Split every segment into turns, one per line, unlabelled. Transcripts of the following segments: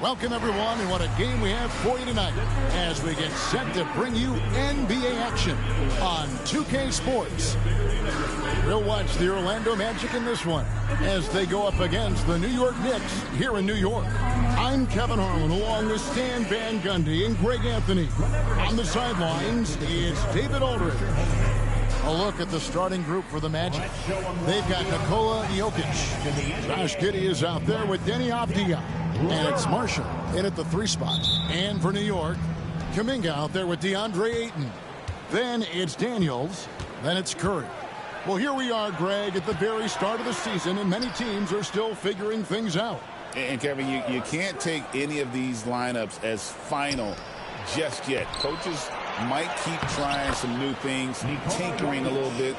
Welcome, everyone, and what a game we have for you tonight as we get set to bring you NBA action on 2K Sports. We'll watch the Orlando Magic in this one as they go up against the New York Knicks here in New York. I'm Kevin Harlan along with Stan Van Gundy and Greg Anthony. On the sidelines, it's David Aldridge. A look at the starting group for the Magic. They've got Nikola Jokic. Josh Giddey is out there with Denny Avdija. And it's Marshall in at the 3 spot. And for New York, Kuminga out there with DeAndre Ayton. Then it's Daniels. Then it's Curry. Well, here we are, Greg, at the very start of the season, and many teams are still figuring things out.
And, Kevin, you can't take any of these lineups as final just yet. Coaches might keep trying some new things, tinkering a little bit,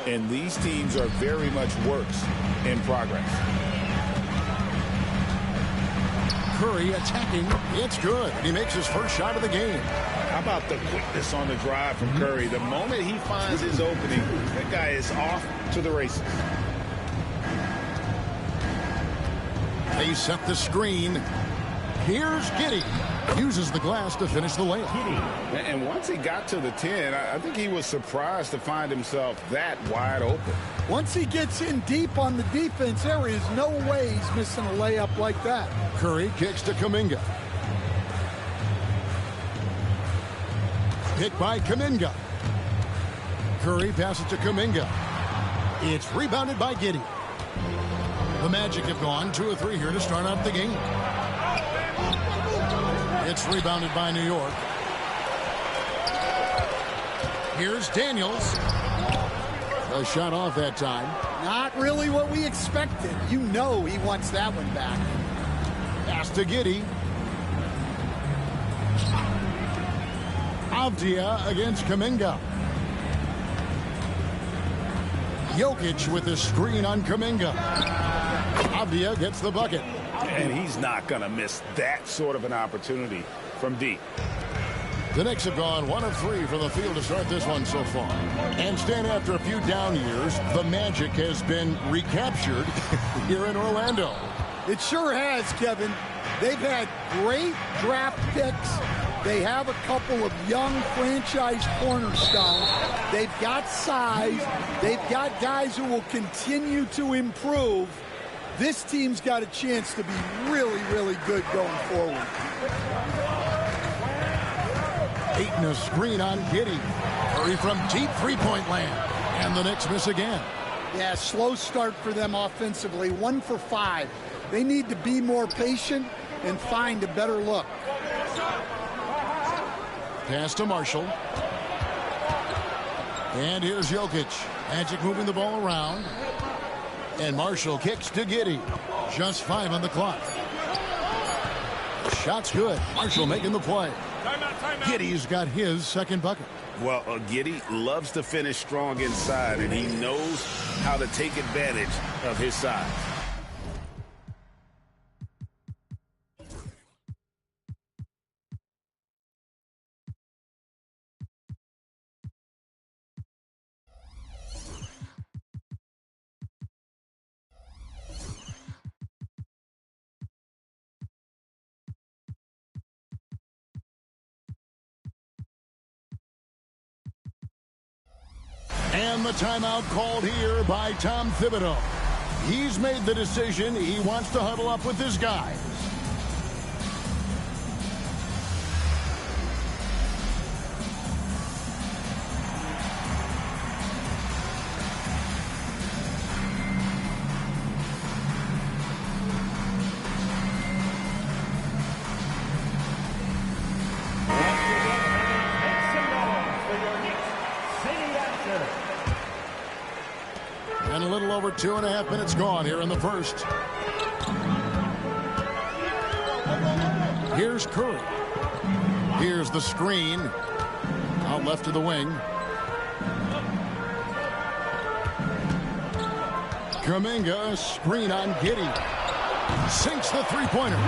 and these teams are very much works in progress.
Curry attacking. It's good. He makes his first shot of the game.
How about the quickness on the drive from Curry? The moment he finds his opening, that guy is off to the races.
They set the screen. Here's Giddey. Uses the glass to finish the layup.
And once he got to the 10, I think he was surprised to find himself that wide open.
Once he gets in deep on the defense, there is no way he's missing a layup like that.
Curry kicks to Kuminga. Hit by Kuminga. Curry passes to Kuminga. It's rebounded by Giddey. The Magic have gone 2 of 3 here to start out the game. It's rebounded by New York. Here's Daniels. A shot off that time.
Not really what we expected. You know he wants that one back.
Pass to Giddey. Avdija against Kuminga. Jokic with the screen on Kuminga. Avdija gets the bucket.
And he's not going to miss that sort of an opportunity from deep.
The Knicks have gone 1 of 3 from the field to start this one so far. And Stan, after a few down years, the Magic has been recaptured here in Orlando.
It sure has, Kevin. They've had great draft picks. They have a couple of young franchise cornerstones. They've got size. They've got guys who will continue to improve. This team's got a chance to be really, really good going forward.
Ayton a screen on Giddey. Curry from deep three-point land. And the Knicks miss again.
Yeah, slow start for them offensively. 1 for 5. They need to be more patient and find a better look.
Pass to Marshall. And here's Jokic. Magic moving the ball around. And Marshall kicks to Giddey. Just 5 on the clock. Shot's good. Marshall making the play. Giddey's got his second bucket.
Well, Giddey loves to finish strong inside, and he knows how to take advantage of his size.
And the timeout called here by Tom Thibodeau. He's made the decision. He wants to huddle up with his guys. And a little over 2.5 minutes gone here in the first. Here's Curry. Here's the screen. Out left to the wing. Kuminga, screen on Giddey. Sinks the three-pointer.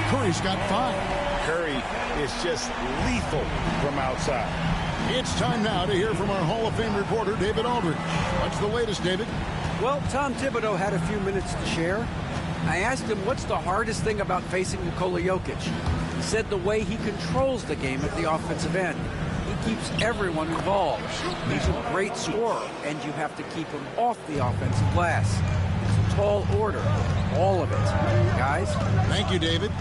Curry's got 5.
Curry is just lethal from outside.
It's time now to hear from our Hall of Fame reporter, David Aldridge. What's the latest, David?
Well, Tom Thibodeau had a few minutes to share. I asked him what's the hardest thing about facing Nikola Jokic. He said the way he controls the game at the offensive end. He keeps everyone involved. He's a great scorer, and you have to keep him off the offensive glass. It's a tall order, all of it. Guys?
Thank you, David.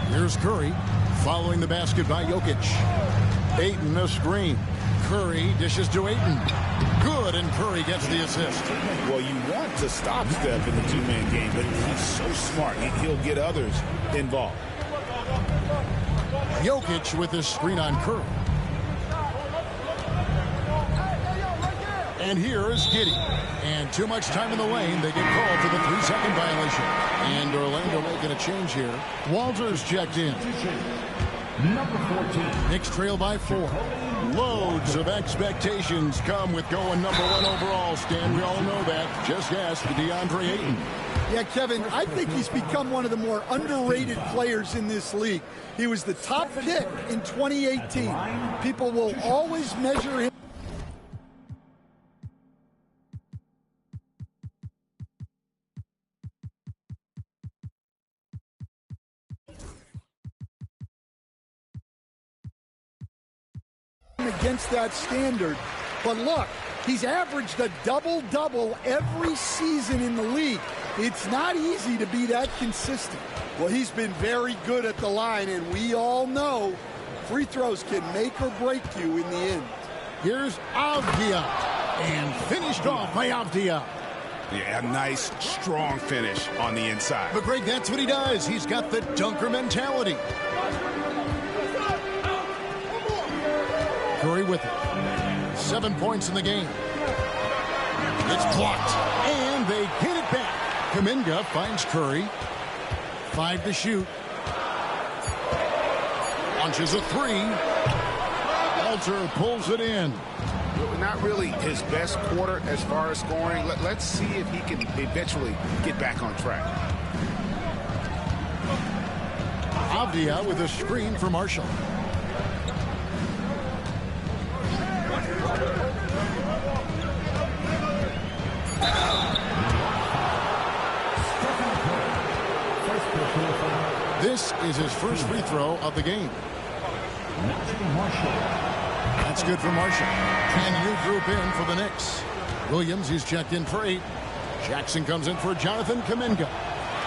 Here's Curry following the basket by Jokic. Ayton a screen. Curry dishes to Ayton. Good, and Curry gets the assist.
Well, you want to stop Steph in the two-man game, but he's so smart. He'll get others involved.
Jokic with his screen on Curry. And here is Giddey. And too much time in the lane. They get called for the 3-second violation. And Orlando making a change here. Walters checked in.
Number 14.
Knicks trail by 4. Loads of expectations come with going number 1 overall. Stan, we all know that. Just ask DeAndre Ayton.
Yeah, Kevin, I think he's become one of the more underrated players in this league. He was the top pick in 2018. People will always measure him against that standard. But look, he's averaged a double-double every season in the league. It's not easy to be that consistent. Well, he's been very good at the line, and we all know free throws can make or break you in the end.
Here's Avdia, and finished off by Avdia.
Yeah, a nice, strong finish on the inside.
But Greg, that's what he does. He's got the dunker mentality. Curry with it. 7 points in the game. It's blocked, and they get it back. Kuminga finds Curry. 5 to shoot. Launches a 3. Walter pulls it in.
Not really his best quarter as far as scoring. Let's see if he can eventually get back on track.
Avdia with a screen for Marshall. This is his first free throw of the game. That's good for Marshall. And new group in for the Knicks. Williams, he's checked in for 8. Jackson comes in for Jonathan Kuminga.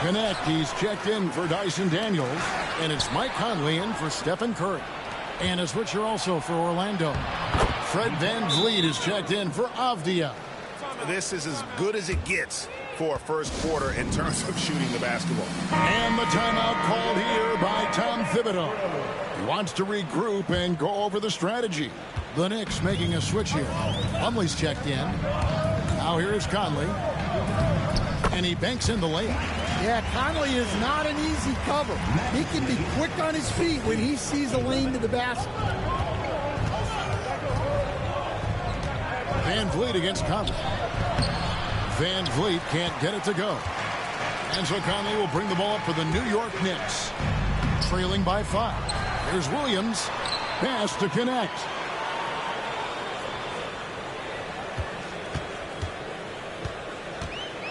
Connect, he's checked in for Dyson Daniels. And it's Mike Conley in for Stephen Curry. And a switcher also for Orlando. Fred VanVleet is checked in for Avdia.
This is as good as it gets for a first quarter in terms of shooting the basketball.
And the timeout called here by Tom Thibodeau. He wants to regroup and go over the strategy. The Knicks making a switch here. Plumlee's checked in. Now here's Conley. And he banks in the layup.
Yeah, Conley is not an easy cover. He can be quick on his feet when he sees a lane to the basket.
VanVleet against Conley. VanVleet can't get it to go. And so Conley will bring the ball up for the New York Knicks. Trailing by 5. Here's Williams. Pass to Connect.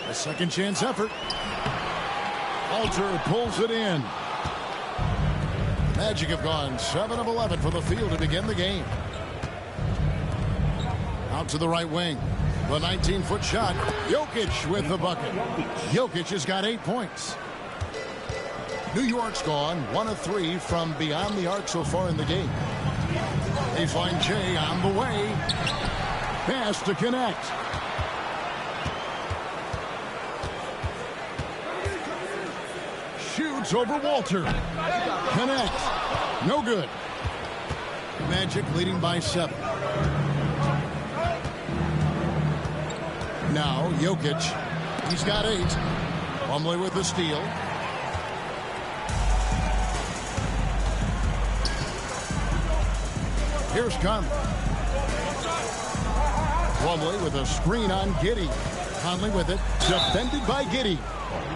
A second chance effort. Walter pulls it in. Magic have gone 7 of 11 from the field to begin the game. Out to the right wing. The 19-foot shot. Jokic with the bucket. Jokic has got 8 points. New York's gone 1 of 3 from beyond the arc so far in the game. They find Jay on the way. Pass to Connect. Shoots over Walter. Connect. No good. Magic leading by 7. Now, Jokic. He's got 8. Plumlee with the steal. Here's Conley. Plumlee with a screen on Giddey. Conley with it. Defended by Giddey.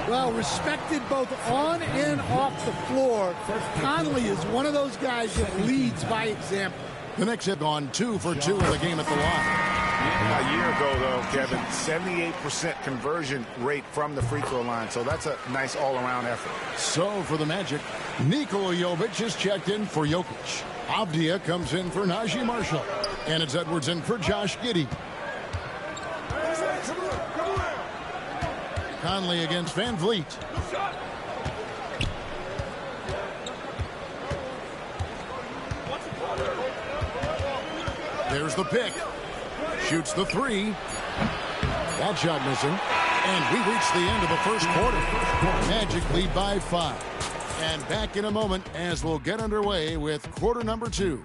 Well, respected both on and off the floor. Conley is one of those guys that leads by example.
The Knicks have gone 2 for 2 in the game at the line.
A year ago, though, Kevin, 78% conversion rate from the free throw line. So that's a nice all-around effort.
So for the Magic, Nikola Jovic is checked in for Jokic. Avdia comes in for Najee Marshall. And it's Edwards in for Josh Giddey. Conley against Van Vliet. There's the pick. Shoots the three. That shot missing. And we reach the end of the first quarter. Magic lead by 5. And back in a moment as we'll get underway with quarter number 2.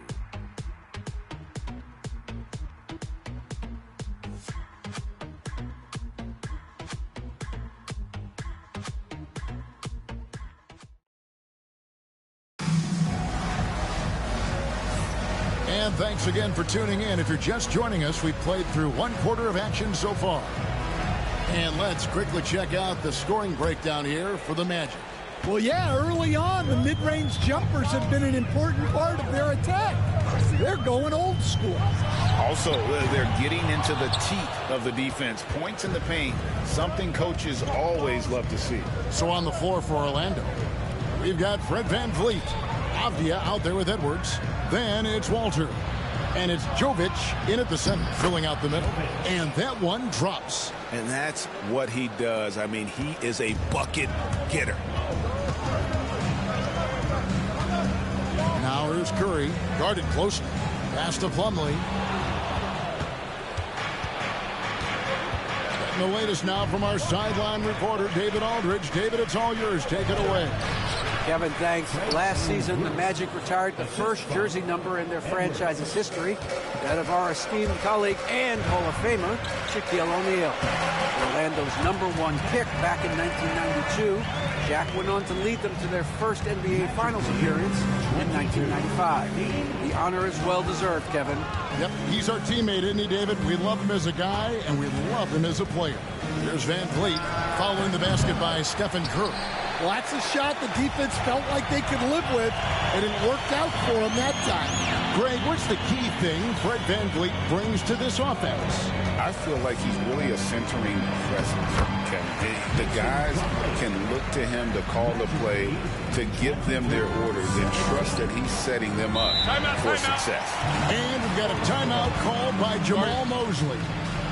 And thanks again for tuning in. If you're just joining us, we've played through 1 quarter of action so far. And let's quickly check out the scoring breakdown here for the Magic.
Well, yeah, early on, the mid-range jumpers have been an important part of their attack. They're going old school.
Also, they're getting into the teeth of the defense. Points in the paint, something coaches always love to see.
So on the floor for Orlando, we've got Fred Van Vliet. Avdia out there with Edwards. Then it's Walter. And it's Jovic in at the center, filling out the middle. And that one drops.
And that's what he does. I mean, he is a bucket getter.
Now here's Curry, guarded closely. Pass to Plumlee. Getting the latest now from our sideline reporter, David Aldridge. David, it's all yours. Take it away.
Kevin, thanks. Last season, the Magic retired the first jersey number in their franchise's history, that of our esteemed colleague and Hall of Famer, Shaquille O'Neal. Orlando's #1 pick back in 1992, Shaq went on to lead them to their first NBA Finals appearance in 1995. The honor is well-deserved, Kevin.
Yep, he's our teammate, isn't he, David? We love him as a guy, and we love him as a player. Here's Van Vliet, following the basket by Stephen Curry.
Well, that's a shot the defense felt like they could live with, and it worked out for them that time.
Greg, what's the key thing Fred Van Vliet brings to this offense?
I feel like he's really a centering presence. The guys can look to him to call the play, to give them their orders, and trust that he's setting them up for success.
And we've got a timeout called by Jamal Mosley.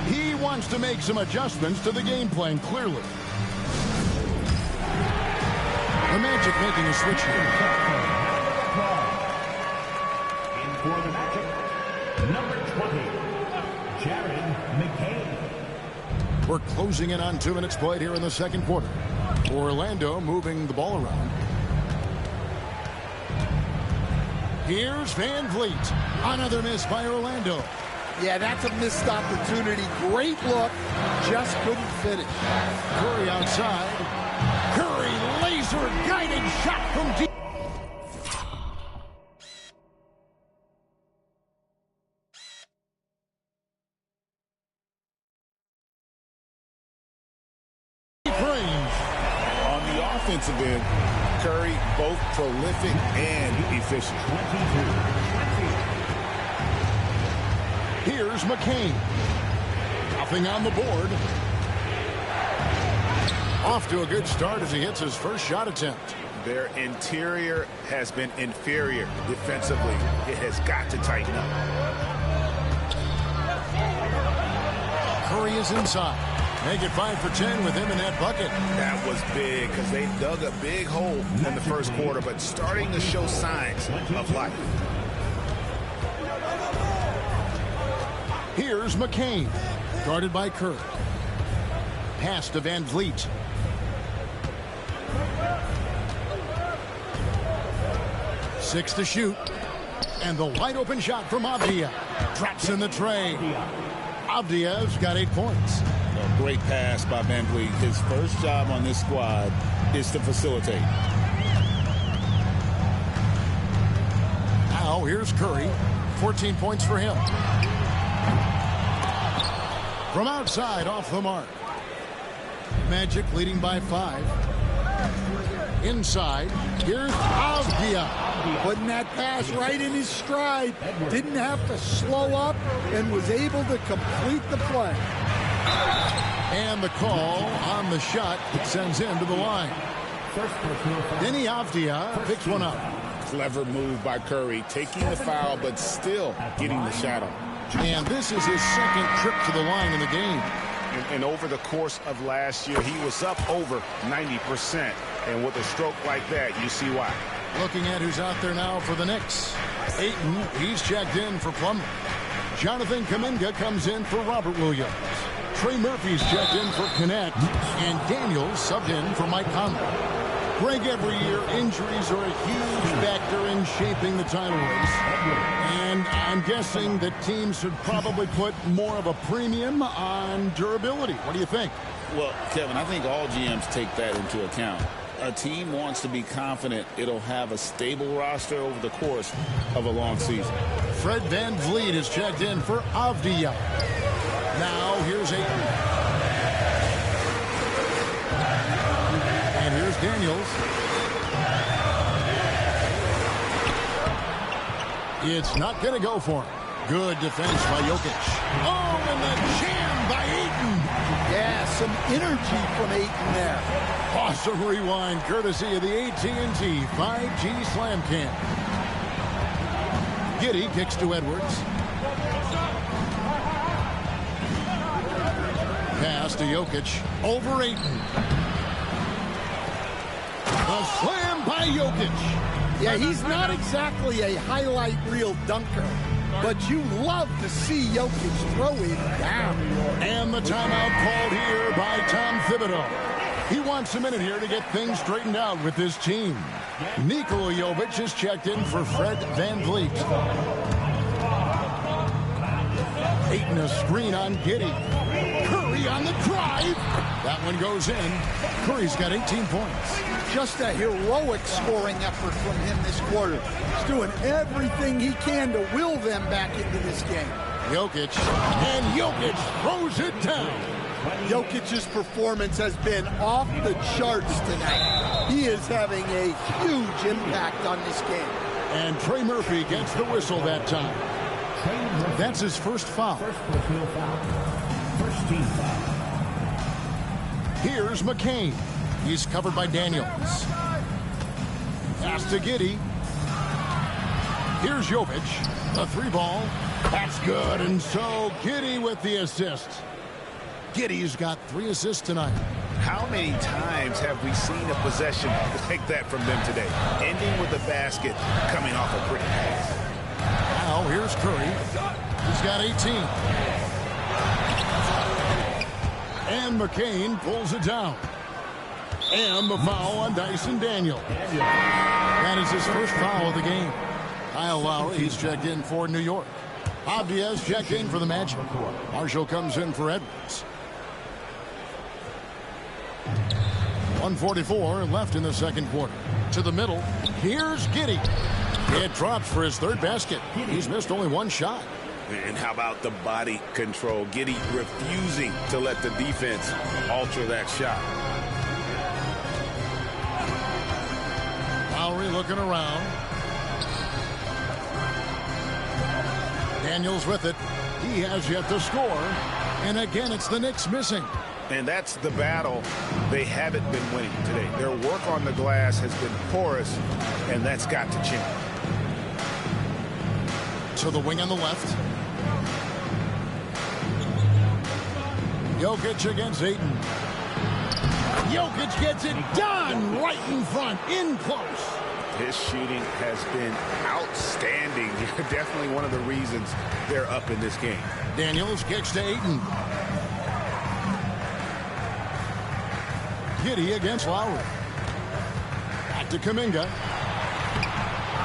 He wants to make some adjustments to the game plan, clearly. The Magic making a switch here.
In for the Magic, number 20, Jared McCain.
We're closing in on 2 minutes played here in the second quarter. Orlando moving the ball around. Here's Van Vliet. Another miss by Orlando.
Yeah, that's a missed opportunity. Great look, just couldn't finish.
Curry outside. Curry, laser-guided shot from deep.
On the offensive end, Curry both prolific and efficient.
Here's McCain. Nothing on the board. Off to a good start as he hits his first shot attempt.
Their interior has been inferior defensively. It has got to tighten up.
Curry is inside. Make it 5 for 10 with him in that bucket.
That was big because they dug a big hole in the first quarter, but starting to show signs of life.
Here's McCain, guarded by Curry. Pass to Van Vliet. Six to shoot. And the wide open shot from Avdia. Drops in the tray. Avdia's got 8 points.
A great pass by Van Vliet. His first job on this squad is to facilitate.
Now here's Curry. 14 points for him. From outside, off the mark. Magic leading by 5. Inside, here's Avdia.
Putting that pass right in his stride. Didn't have to slow up and was able to complete the play.
And the call on the shot sends him to the line. Denny Avdia picks one up.
Clever move by Curry, taking the foul, but still getting the shot on.
And this is his second trip to the line in the game.
And over the course of last year, he was up over 90%. And with a stroke like that, you see why.
Looking at who's out there now for the Knicks. Ayton, he's checked in for Plummer. Jonathan Kuminga comes in for Robert Williams. Trey Murphy's checked in for Connect. And Daniels subbed in for Mike Conley. Greg, every year, injuries are a huge factor in shaping the title race. And I'm guessing that teams should probably put more of a premium on durability. What do you think?
Well, Kevin, I think all GMs take that into account. A team wants to be confident it'll have a stable roster over the course of a long season.
Fred VanVleet is checked in for Avdia. Now here's Ayton. And here's Daniels. It's not going to go for him. Good defense by Jokic. Oh, and the jam by Ayton.
Yeah, some energy from Ayton there.
Awesome rewind courtesy of the AT&T 5G Slam Cam. Giddey kicks to Edwards. Pass to Jokic. Over Ayton. A slam by Jokic.
Yeah, he's not exactly a highlight reel dunker, but you love to see Jokic throw it down.
And the timeout called here by Tom Thibodeau. He wants a minute here to get things straightened out with his team. Nikola Jovic is checked in for Fred VanVleet. Ayton a screen on Giddey. Curry on the drive. That one goes in. Curry's got 18 points.
Just a heroic scoring effort from him this quarter. He's doing everything he can to will them back into this game.
Jokic, and Jokic throws it down.
Jokic's performance has been off the charts tonight. He is having a huge impact on this game.
And Trey Murphy gets the whistle that time. That's his first foul.
First team foul.
Here's McCain. He's covered by Daniels. Pass to Giddey. Here's Jovic. The three ball. That's good. And so Giddey with the assist. Giddey's got 3 assists tonight.
How many times have we seen a possession like that from them today? Ending with a basket, coming off a pretty pass.
Now here's Curry. He's got 18. And McCain pulls it down. And the foul on Dyson Daniels. That is his first foul of the game. Kyle Lowry, he's checked in for New York. Avdia's checked in for the Magic. Marshall comes in for Edwards. 1:44 left in the second quarter. To the middle. Here's Giddey. It drops for his third basket. He's missed only 1 shot.
And how about the body control? Giddey refusing to let the defense alter that shot.
Lowry looking around. Daniels with it. He has yet to score. And again, it's the Knicks missing.
And that's the battle they haven't been winning today. Their work on the glass has been porous, and that's got to change.
To the wing on the left. Jokic against Ayton. Jokic gets it done right in front, in close.
His shooting has been outstanding. Definitely one of the reasons they're up in this game.
Daniels kicks to Ayton. Giddey against Lowry. Back to Kuminga.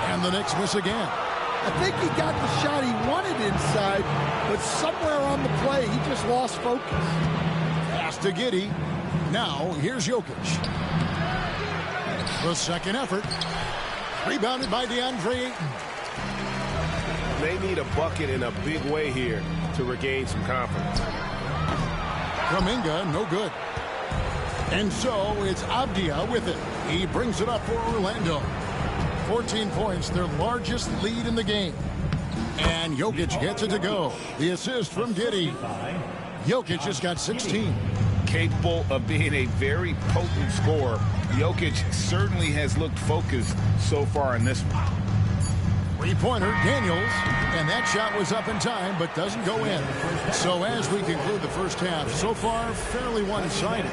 And the Knicks miss again.
I think he got the shot he wanted inside, but somewhere on the play, he just lost focus.
Pass to Giddey. Now, here's Jokic. The second effort. Rebounded by DeAndre Ayton.
They need a bucket in a big way here to regain some confidence.
Kuminga, no good. And so it's Avdia with it. He brings it up for Orlando. 14 points, their largest lead in the game. And Jokic gets it to go. The assist from Giddey. Jokic just got 16.
Capable of being a very potent scorer. Jokic certainly has looked focused so far in this one.
Three-pointer, Daniels, and that shot was up in time, but doesn't go in. So as we conclude the first half, so far, fairly one-sided.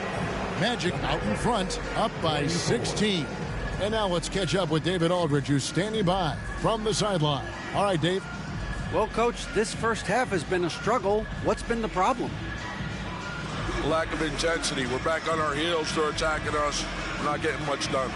Magic out in front, up by 16. And now let's catch up with David Aldridge, who's standing by from the sideline. All right, Dave.
Well, Coach, this first half has been a struggle. What's been the problem?
Lack of intensity. We're back on our heels. They're attacking us. We're not getting much done.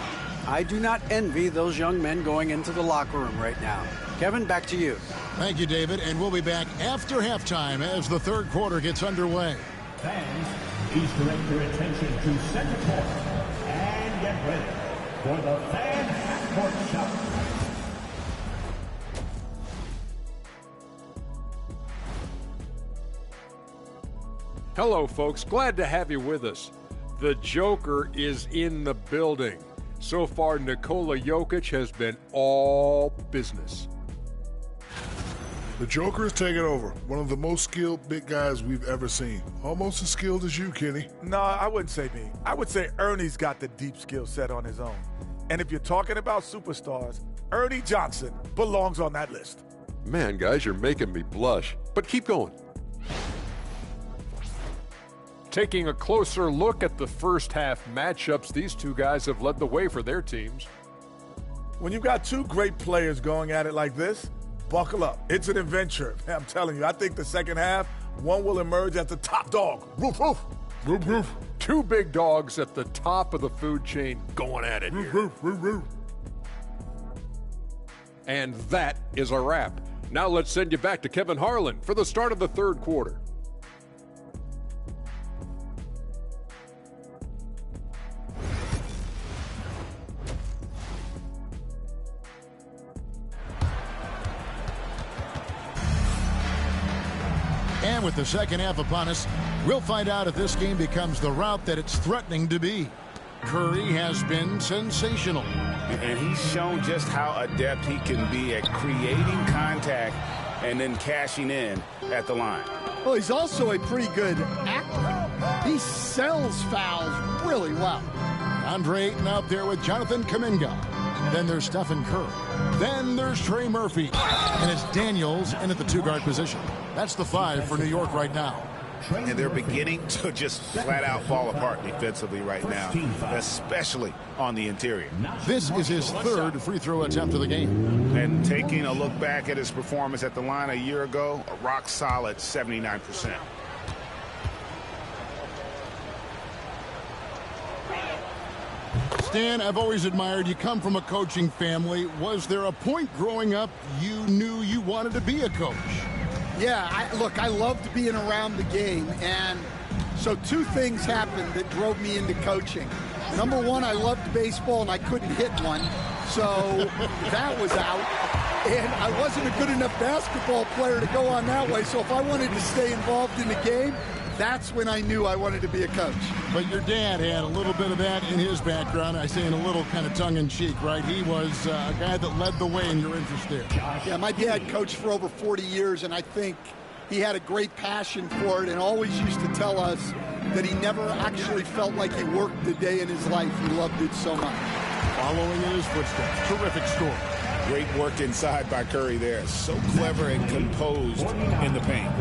I do not envy those young men going into the locker room right now. Kevin, back to you.
Thank you, David, and we'll be back after halftime as the third quarter gets underway.
Fans, please direct your attention to center court and get ready for the fan half-court shot.
Hello, folks. Glad to have you with us. The Joker is in the building. So far, Nikola Jokic has been all business.
The Joker is taking over. One of the most skilled big guys we've ever seen. Almost as skilled as you, Kenny.
No, I wouldn't say me. I would say Ernie's got the deep skill set on his own. And if you're talking about superstars, Ernie Johnson belongs on that list.
Man, guys, you're making me blush. But keep going. Taking a closer look at the first half matchups, these two guys have led the way for their teams.
When you've got two great players going at it like this, buckle up. It's an adventure. I'm telling you, I think the second half, one will emerge as the top dog. Roof, roof.
Roof, roof. Two big dogs at the top of the food chain going at it here.
Roof, roof, roof.
And that is a wrap. Now let's send you back to Kevin Harlan for the start of the third quarter.
And with the second half upon us, we'll find out if this game becomes the route that it's threatening to be. Curry has been sensational.
And he's shown just how adept he can be at creating contact and then cashing in at the line.
Well, he's also a pretty good actor. He sells fouls really well.
Andre Ayton out there with Jonathan Kuminga. Then there's Stephen Curry. Then there's Trey Murphy. And it's Daniels in at the two-guard position. That's the five for New York right now.
And they're beginning to just flat-out fall apart defensively right now, especially on the interior.
This is his third free throw attempt of the game.
And taking a look back at his performance at the line a year ago, a rock-solid 79%.
Stan, I've always admired you. Come from a coaching family. Was there a point growing up you knew you wanted to be a coach?
Yeah, I loved being around the game, and so two things happened that drove me into coaching. Number one, I loved baseball, and I couldn't hit one, so that was out. And I wasn't a good enough basketball player to go on that way, so if I wanted to stay involved in the game, that's when I knew I wanted to be a coach.
But your dad had a little bit of that in his background. I say in a little kind of tongue-in-cheek, right? He was a guy that led the way in your interest there.
Yeah, my dad coached for over 40 years, and I think he had a great passion for it and always used to tell us that he never actually felt like he worked a day in his life. He loved it so much.
Following in his footsteps. Terrific score.
Great work inside by Curry there. So clever and composed in the paint.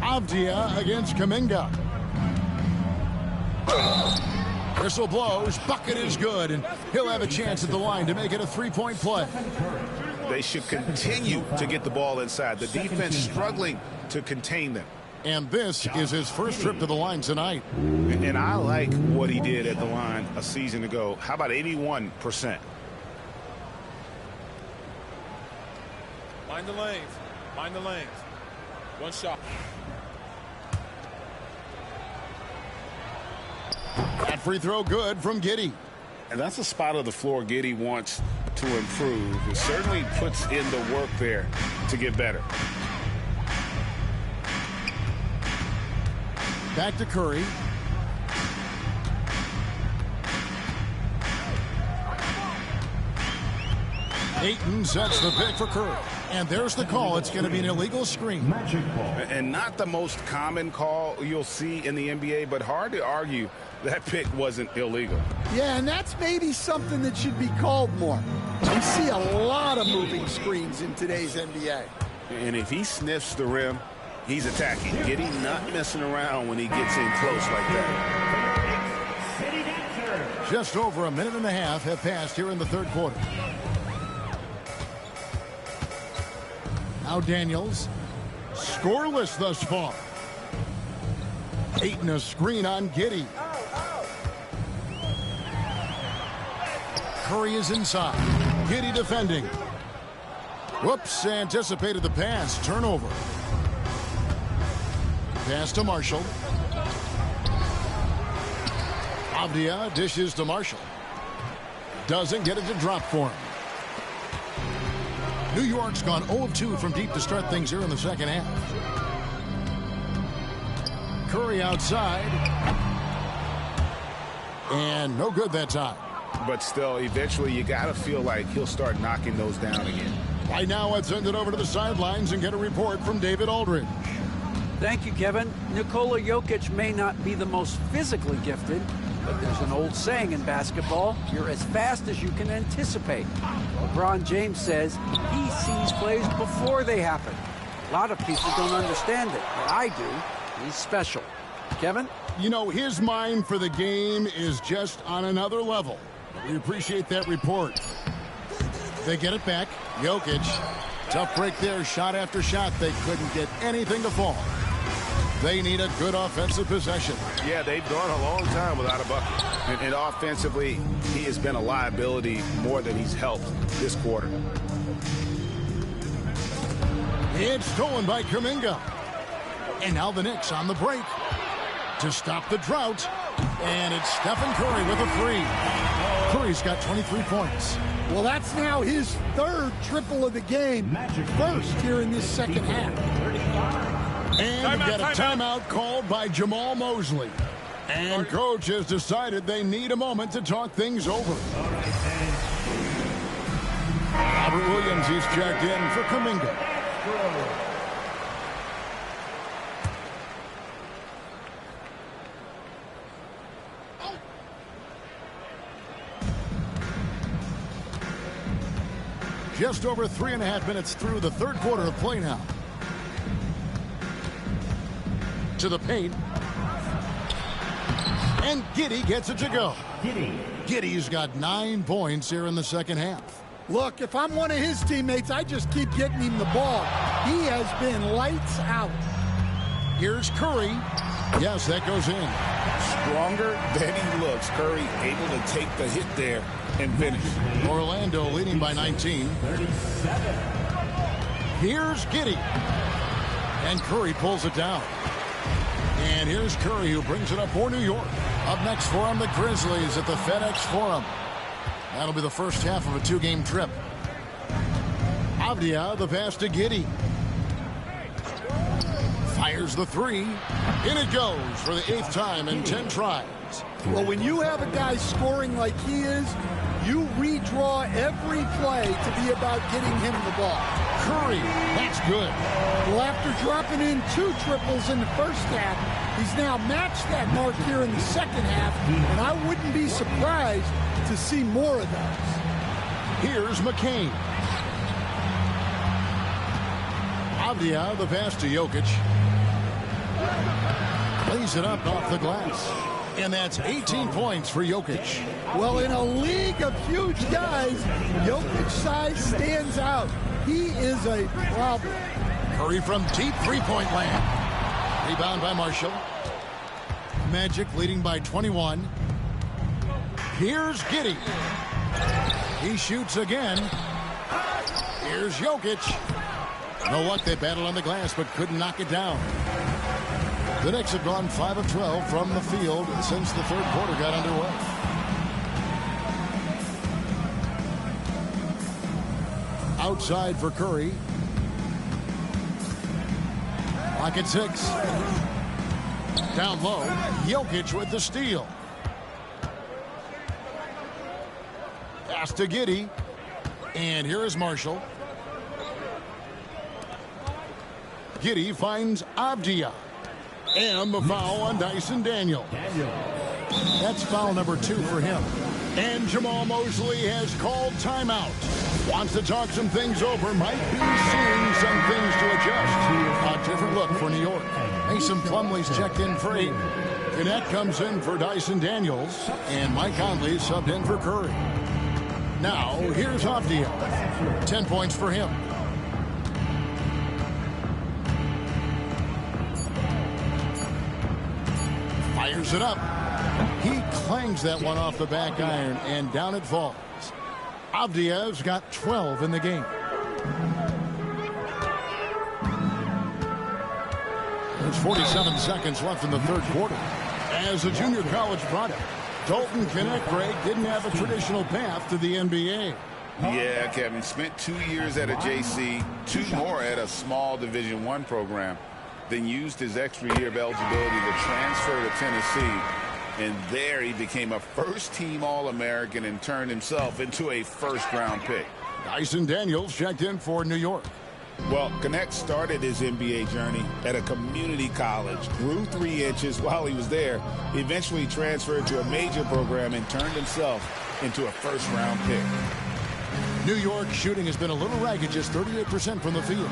Avdia against Kuminga. Whistle blows, bucket is good, and he'll have a chance at the line to make it a three-point play.
They should continue to get the ball inside. The defense struggling to contain them.
And this is his first trip to the line tonight.
And I like what he did at the line a season ago. How about 81%?
Mind the lanes. Mind the lanes. One shot.
That free throw good from Giddey.
And that's a spot of the floor Giddey wants to improve. It certainly puts in the work there to get better.
Back to Curry. Ayton sets the pick for Curry. And there's the call. It's going to be an illegal screen.
And not the most common call you'll see in the NBA, but hard to argue that pick wasn't illegal.
Yeah, and that's maybe something that should be called more. We see a lot of moving screens in today's NBA.
And if he sniffs the rim, he's attacking. Giddy not messing around when he gets in close like that.
Just over a minute and a half have passed here in the third quarter. Now Daniels, scoreless thus far. Ayton a screen on Giddy. Curry is inside. Giddy defending. Whoops, anticipated the pass. Turnover. Pass to Marshall. Avdia dishes to Marshall. Doesn't get it to drop for him. New York's gone 0-2 from deep to start things here in the second half. Curry outside. And no good that time.
But still, eventually you got to feel like he'll start knocking those down again.
Right now, let's send it over to the sidelines and get a report from David Aldridge.
Thank you, Kevin. Nikola Jokic may not be the most physically gifted, but there's an old saying in basketball, you're as fast as you can anticipate. LeBron James says he sees plays before they happen. A lot of people don't understand it, but I do. He's special. Kevin?
You know, his mind for the game is just on another level. We appreciate that report. They get it back. Jokic. Tough break there. Shot after shot. They couldn't get anything to fall. They need a good offensive possession.
Yeah, they've gone a long time without a bucket. And offensively, he has been a liability more than he's helped this quarter.
It's stolen by Kuminga. And now the Knicks on the break to stop the drought. And it's Stephen Curry with a three. Curry's got 23 points.
Well, that's now his third triple of the game. First here in this second half.
And we get a timeout called by Jamal Mosley. And coach has decided they need a moment to talk things over. Robert Williams is checked in for Kuminga. Just over 3.5 minutes through the third quarter of play now. To the paint. And Giddy gets it to go. Giddy's got 9 points here in the second half.
Look, if I'm one of his teammates, I just keep getting him the ball. He has been lights out.
Here's Curry. Yes, that goes in.
Stronger than he looks. Curry able to take the hit there and finish.
Orlando leading by 19. Here's Giddy. And Curry pulls it down. And here's Curry who brings it up for New York. Up next for him, the Grizzlies at the FedEx Forum. That'll be the first half of a 2-game trip. Avdia, the pass to Giddy. Fires the three. In it goes for the 8th time in 10 tries.
Well, when you have a guy scoring like he is, you redraw every play to be about getting him the ball.
Curry, that's good.
Well, after dropping in 2 triples in the first half, he's now matched that mark here in the second half, and I wouldn't be surprised to see more of those.
Here's McCain. Avdia, the pass to Jokic. Lays it up off the glass. And that's 18 points for Jokic.
Well, in a league of huge guys, Jokic's size stands out. He is a problem.
Curry from deep three-point land. Rebound by Marshall. Magic leading by 21. Here's Giddy. He shoots again. Here's Jokic. No luck, they battled on the glass but couldn't knock it down. The Knicks have gone 5 of 12 from the field since the third quarter got underway. Outside for Curry. Clock at 6. Down low, Jokic with the steal. Pass to Giddy. And here is Marshall. Giddey finds Avdia. And the foul on Dyson Daniels. That's foul number 2 for him. And Jamal Mosley has called timeout. Wants to talk some things over. Might be seeing some things to adjust. A different look for New York. Mason Plumlee's checked in for 8. Gannett comes in for Dyson Daniels. And Mike Conley subbed in for Curry. Now, here's Avdia. 10 points for him. Fires it up. He clangs that one off the back iron, and down it falls. Avdia's got 12 in the game. There's 47 seconds left in the third quarter. As a junior college product, Dalton Knecht, Greg, didn't have a traditional path to the NBA.
Yeah, Kevin, spent 2 years at a JC, 2 more at a small Division I program, then used his extra year of eligibility to transfer to Tennessee. And there he became a first-team All-American and turned himself into a first-round pick.
Dyson Daniels checked in for New York.
Well, Knecht started his NBA journey at a community college, grew 3 inches while he was there, eventually transferred to a major program and turned himself into a first-round pick.
New York shooting has been a little ragged, just 38% from the field.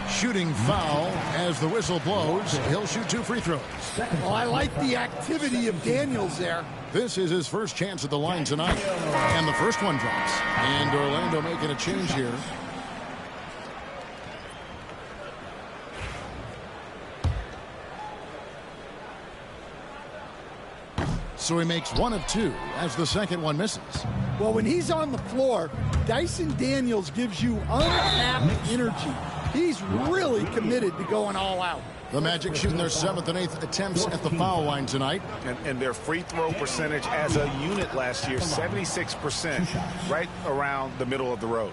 Shooting foul as the whistle blows. He'll shoot 2 free throws.
Well, I like the activity of Daniels there.
This is his first chance at the line tonight. And the first one drops. And Orlando making a change here. So he makes 1 of 2 as the second one misses.
Well, when he's on the floor, Dyson Daniels gives you untapped energy. He's really committed to going all out.
The Magic shooting their 7th and 8th attempts at the foul line tonight.
And their free throw percentage as a unit last year, 76%, right around the middle of the road.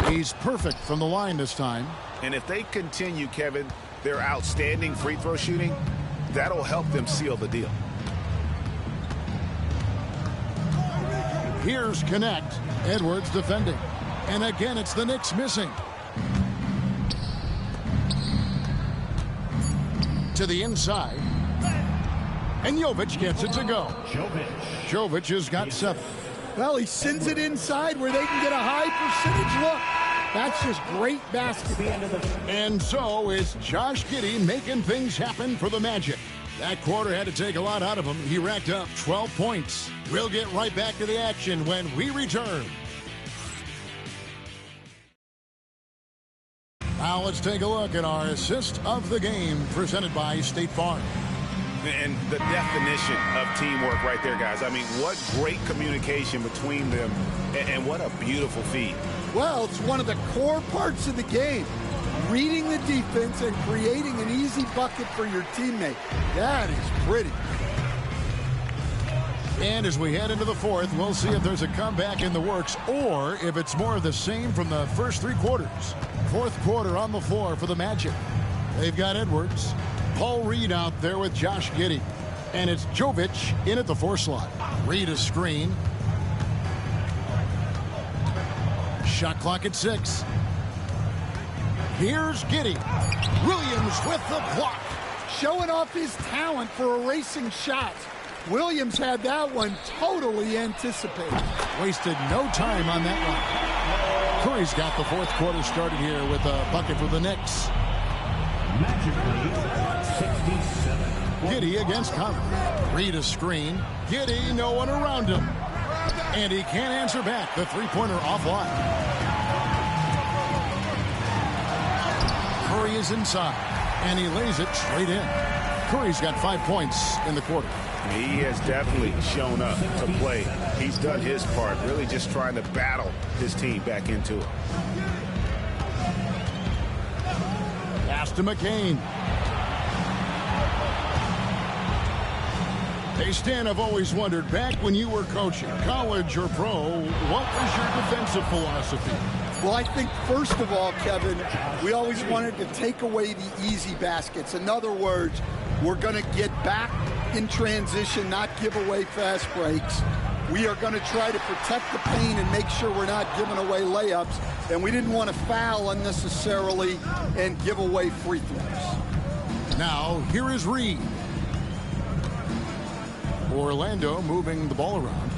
He's perfect from the line this time.
And if they continue, Kevin, their outstanding free throw shooting, that'll help them seal the deal.
Here's Knecht. Edwards defending. And again, it's the Knicks missing. To the inside. And Jovic gets it to go. Jovic has got 7.
Well, he sends it inside where they can get a high percentage look. That's just great basketball.
And so it's Josh Giddey making things happen for the Magic. That quarter had to take a lot out of him. He racked up 12 points. We'll get right back to the action when we return. Now let's take a look at our assist of the game presented by State Farm.
And the definition of teamwork right there, guys. I mean, what great communication between them, and what a beautiful feed.
Well, it's one of the core parts of the game. Reading the defense and creating an easy bucket for your teammate. That is pretty.
And as we head into the fourth, we'll see if there's a comeback in the works or if it's more of the same from the first 3 quarters. Fourth quarter on the floor for the Magic. They've got Edwards. Paul Reed out there with Josh Giddey. And it's Jovic in at the 4 slot. Reed a screen. Shot clock at 6. Here's Giddey. Williams with the block.
Showing off his talent for erasing shots. Williams had that one totally anticipated.
Wasted no time on that one. Curry's got the fourth quarter started here with a bucket for the Knicks. Giddey against Conley. Reed a screen. Giddey, no one around him. And he can't answer back. The three-pointer offline. Curry is inside. And he lays it straight in. Curry's got 5 points in the quarter.
He has definitely shown up to play. He's done his part, really just trying to battle his team back into it.
Pass to McCain. Hey, Stan, I've always wondered, back when you were coaching, college or pro, what was your defensive philosophy?
Well, I think, first of all, Kevin, we always wanted to take away the easy baskets. In other words, we're going to get back in transition, not give away fast breaks. We are going to try to protect the paint and make sure we're not giving away layups. And we didn't want to foul unnecessarily and give away free throws.
Now, here is Reed. Orlando moving the ball around.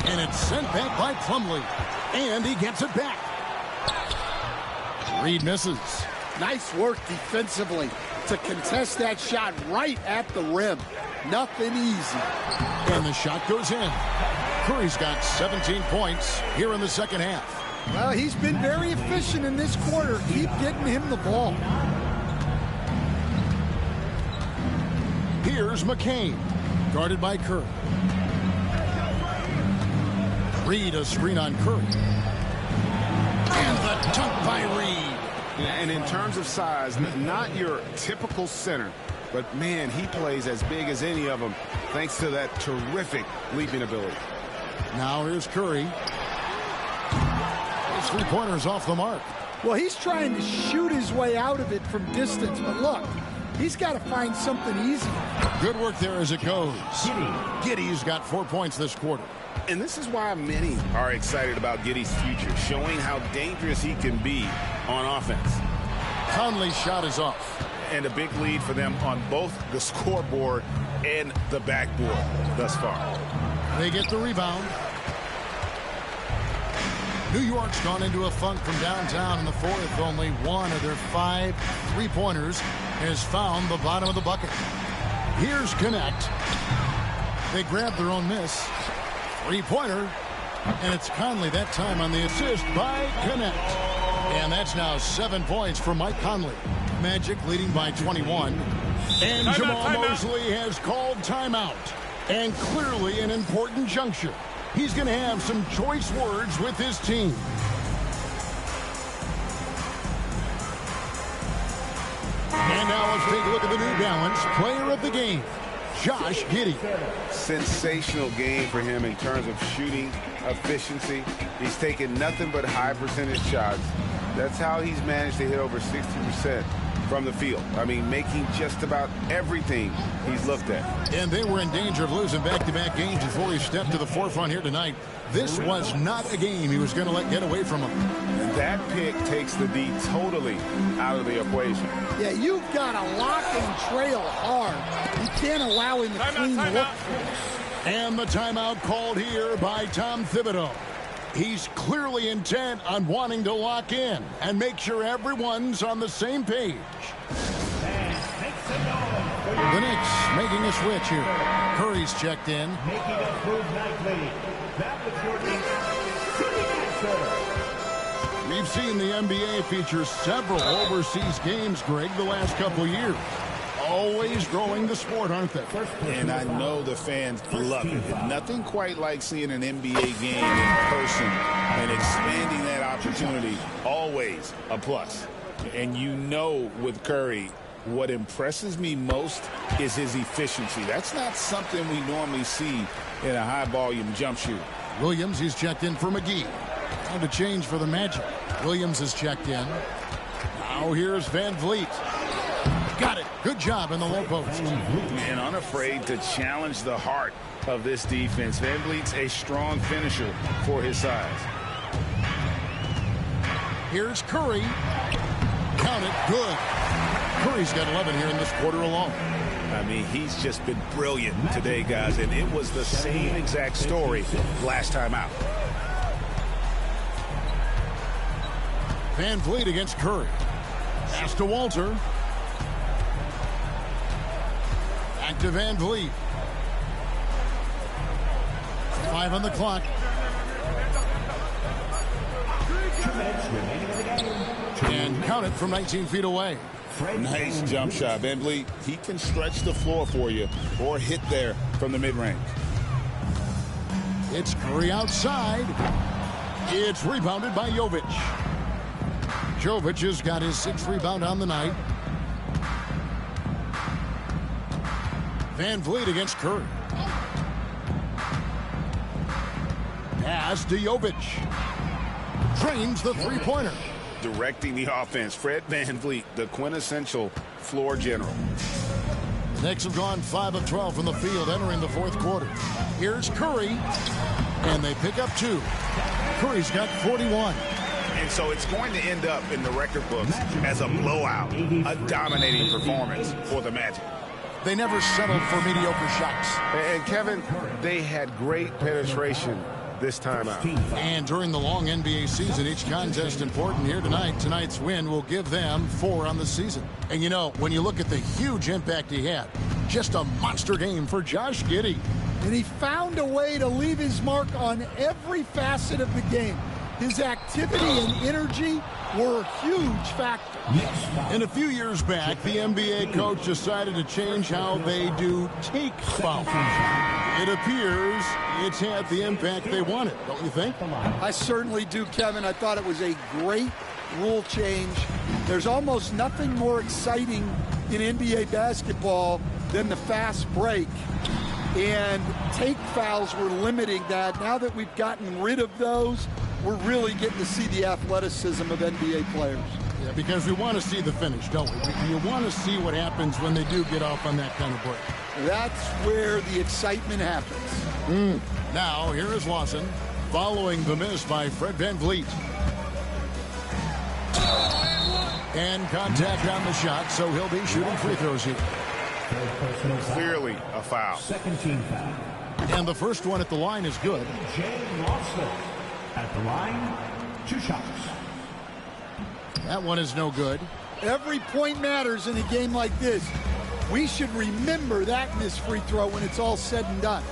And it's sent back by Plumlee. And he gets it back. Reed misses.
Nice work defensively to contest that shot right at the rim. Nothing easy.
And the shot goes in. Curry's got 17 points here in the second half.
Well, he's been very efficient in this quarter. Keep getting him the ball.
Here's McCain, guarded by Curry. Reed, a screen on Curry. And the dunk by Reed.
And in terms of size, not your typical center, but man, he plays as big as any of them thanks to that terrific leaping ability.
Now here's Curry. His three-pointer's off the mark.
Well, he's trying to shoot his way out of it from distance, but look, he's got to find something easy.
Good work there as it goes. Giddey's got 4 points this quarter.
And this is why many are excited about Giddey's future, showing how dangerous he can be on offense.
Conley's shot is off.
And a big lead for them on both the scoreboard and the backboard thus far.
They get the rebound. New York's gone into a funk from downtown in the fourth. Only one of their 5 three-pointers has found the bottom of the bucket. Here's Connect. They grab their own miss. Three-pointer. And it's Conley that time on the assist by Connect. And that's now 7 points for Mike Conley. Magic leading by 21. And Jamal Mosley has called timeout. And clearly an important juncture. He's going to have some choice words with his team. And now let's take a look at the New Balance player of the game, Josh Giddey.
Sensational game for him in terms of shooting efficiency. He's taken nothing but high percentage shots. That's how he's managed to hit over 60% from the field. I mean, making just about everything he's looked at.
And they were in danger of losing back-to-back games before he stepped to the forefront here tonight. This was not a game he was going to let get away from him.
And that pick takes the D totally out of the equation.
Yeah, you've got to lock and trail hard. You can't allow him to clean look.
And the timeout called here by Tom Thibodeau. He's clearly intent on wanting to lock in and make sure everyone's on the same page. The Knicks making a switch here. Curry's checked in.
Making a move nightly. That was your
We've seen the NBA feature several overseas games, Greg, the last couple years. Always growing the sport, aren't they?
And I know the fans love it. Nothing quite like seeing an NBA game in person and expanding that opportunity. Always a plus. And you know with Curry, what impresses me most is his efficiency. That's not something we normally see in a high-volume jump shooter.
Williams, he's checked in for McGee. Time to change for the Magic. Williams has checked in. Now here's Van Vliet. Got it. Good job in the low post.
And unafraid to challenge the heart of this defense. Van Vliet's a strong finisher for his size.
Here's Curry. Count it. Good. Curry's got 11 here in this quarter alone.
I mean, he's just been brilliant today, guys, and it was the same exact story last time out.
Van Vliet against Curry. Pass to Walter. Back to Van Vliet. 5 on the clock. And count it from 19 feet away.
Nice jump shot. Van Vliet, he can stretch the floor for you or hit there from the mid-range.
It's Curry outside. It's rebounded by Jovic. Jovic has got his 6th rebound on the night. Van Vliet against Curry. Pass to Jovic. drains the three-pointer.
Directing the offense, Fred VanVleet, the quintessential floor general.
The Knicks have gone 5 of 12 from the field entering the fourth quarter. Here's Curry, and they pick up 2. Curry's got 41.
And so it's going to end up in the record books as a blowout, a dominating performance for the Magic.
They never settled for mediocre shots.
And Kevin, they had great penetration this time out.
And during the long NBA season, each contest important. Here tonight. Tonight's win will give them 4 on the season. And you know, when you look at the huge impact he had, just a monster game for Josh Giddey.
And he found a way to leave his mark on every facet of the game. His activity and energy were a huge factor.
And a few years back, the NBA coach decided to change how they do take fouls. It appears it's had the impact they wanted, don't you think?
I certainly do, Kevin. I thought it was a great rule change. There's almost nothing more exciting in NBA basketball than the fast break. And take fouls were limiting that. Now that we've gotten rid of those, we're really getting to see the athleticism of NBA players.
Yeah, because we want to see the finish, don't we? You want to see what happens when they do get off on that kind of break.
That's where the excitement happens.
Now, here is Lawson, following the miss by Fred VanVleet. And contact on the shot, so he'll be shooting free throws here.
Clearly a foul.
Second team foul.
And the first one at the line is good.
Jay Lawson at the line, 2 shots.
That one is no good.
Every point matters in a game like this. We should remember that missed free throw when it's all said and done.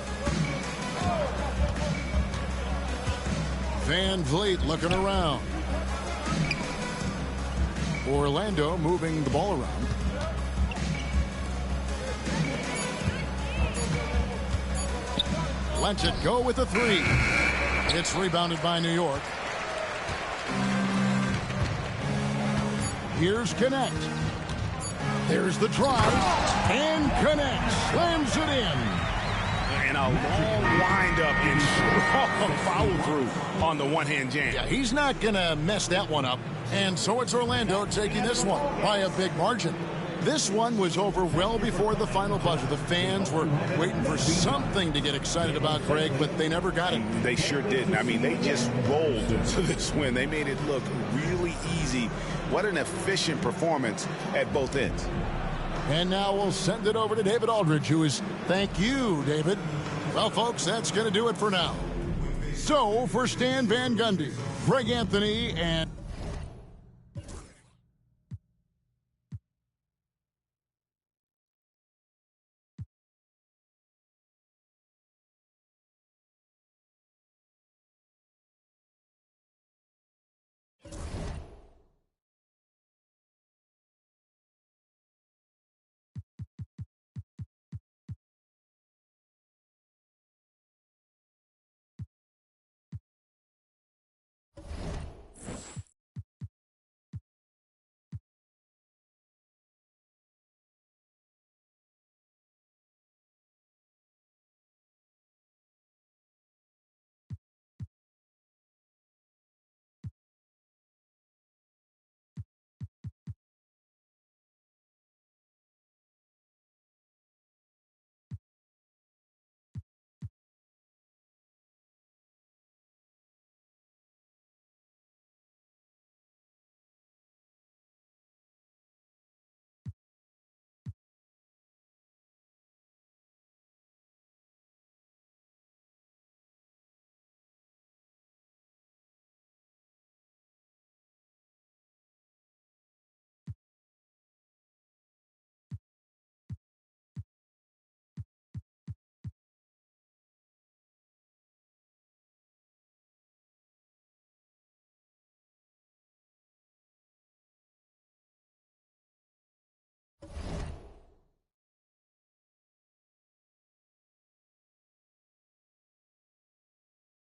VanVleet looking around. Orlando moving the ball around. Lets it go with the 3. It's rebounded by New York. Here's Connect. There's the drive. And Connect slams it in.
And a long wind-up and strong follow-through on the one-hand jam.
Yeah, he's not going to mess that one up. And so it's Orlando taking this one by a big margin. This one was over well before the final buzzer. The fans were waiting for something to get excited about, Greg, but they never got it.
They sure didn't. I mean, they just rolled into this win. They made it look really easy. What an efficient performance at both ends.
And now we'll send it over to David Aldridge, who is, thank you, David. Well, folks, that's going to do it for now. So, for Stan Van Gundy, Greg Anthony, and